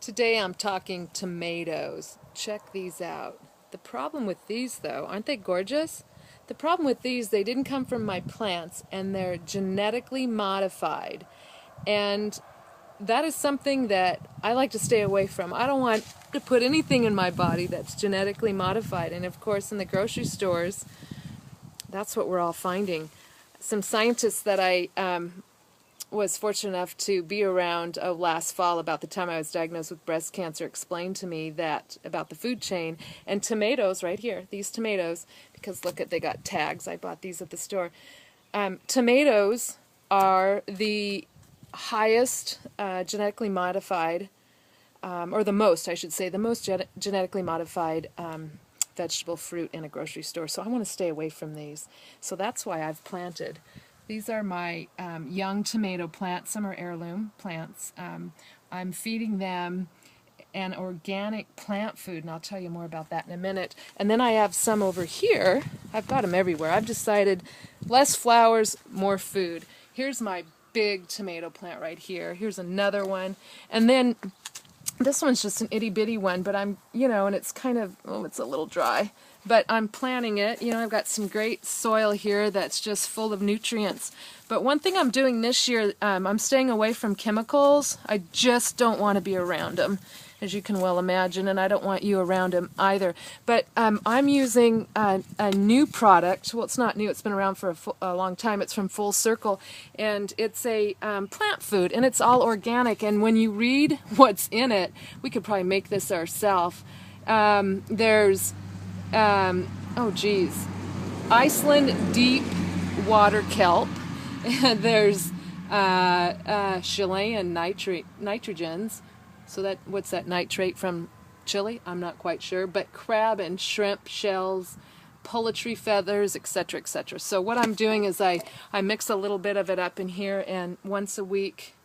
Today I'm talking tomatoes. Check these out. The problem with these, though, aren't they gorgeous? The problem with these, they didn't come from my plants, and they're genetically modified. And that is something that I like to stay away from. I don't want to put anything in my body that's genetically modified. And of course, in the grocery stores, that's what we're all finding. Some scientists that I was fortunate enough to be around last fall, about the time I was diagnosed with breast cancer, explained to me that about the food chain. And tomatoes, right here, these tomatoes, because look at, they got tags. I bought these at the store. Tomatoes are the highest genetically modified, or the most, I should say, the most genetically modified vegetable fruit in a grocery store. So I want to stay away from these. So that's why I've planted. These are my young tomato plants. Some are heirloom plants. I'm feeding them an organic plant food, and I'll tell you more about that in a minute. And then I have some over here. I've got them everywhere. I've decided less flowers, more food. Here's my big tomato plant right here. Here's another one. And then this one's just an itty-bitty one, but I'm, and it's kind of, it's a little dry. But I'm planting it. I've got some great soil here that's just full of nutrients. But one thing I'm doing this year, I'm staying away from chemicals. I just don't want to be around them, as you can well imagine, and I don't want you around them either. But I'm using a new product. Well, it's not new. It's been around for a long time. It's from Full Circle, and it's a plant food, and it's all organic. And when you read what's in it, we could probably make this ourselves. There's Iceland deep water kelp. There's Chilean nitrogens. So what's that nitrate from Chile? I'm not quite sure. But crab and shrimp shells, poultry feathers, etc., etc. So what I'm doing is I mix a little bit of it up in here, and once a week,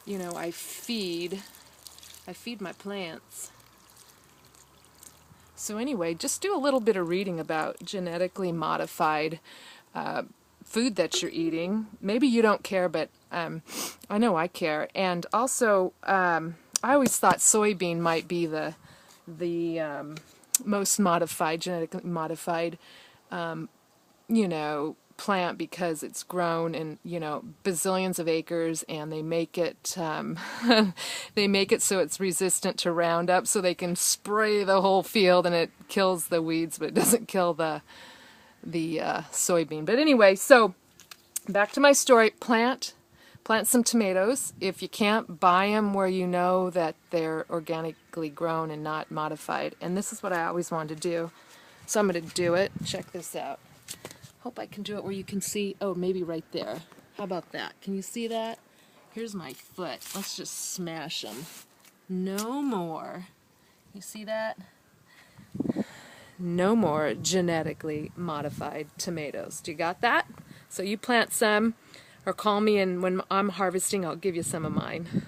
I feed my plants. So anyway, just do a little bit of reading about genetically modified food that you're eating. Maybe you don't care, but I know I care. And also, I always thought soybean might be the most modified, genetically modified, plant, because it's grown in bazillions of acres, and they make it so it's resistant to Roundup, so they can spray the whole field and it kills the weeds, but it doesn't kill the soybean. But anyway, so back to my story. Plant some tomatoes. If you can't buy them where you know that they're organically grown and not modified, and this is what I always wanted to do, so I'm going to do it. Check this out. Hope I can do it where you can see. Oh, maybe right there. How about that? Can you see that? Here's my foot. Let's just smash them. No more. You see that? No more genetically modified tomatoes. Do you got that? So you plant some, or call me, and when I'm harvesting, I'll give you some of mine.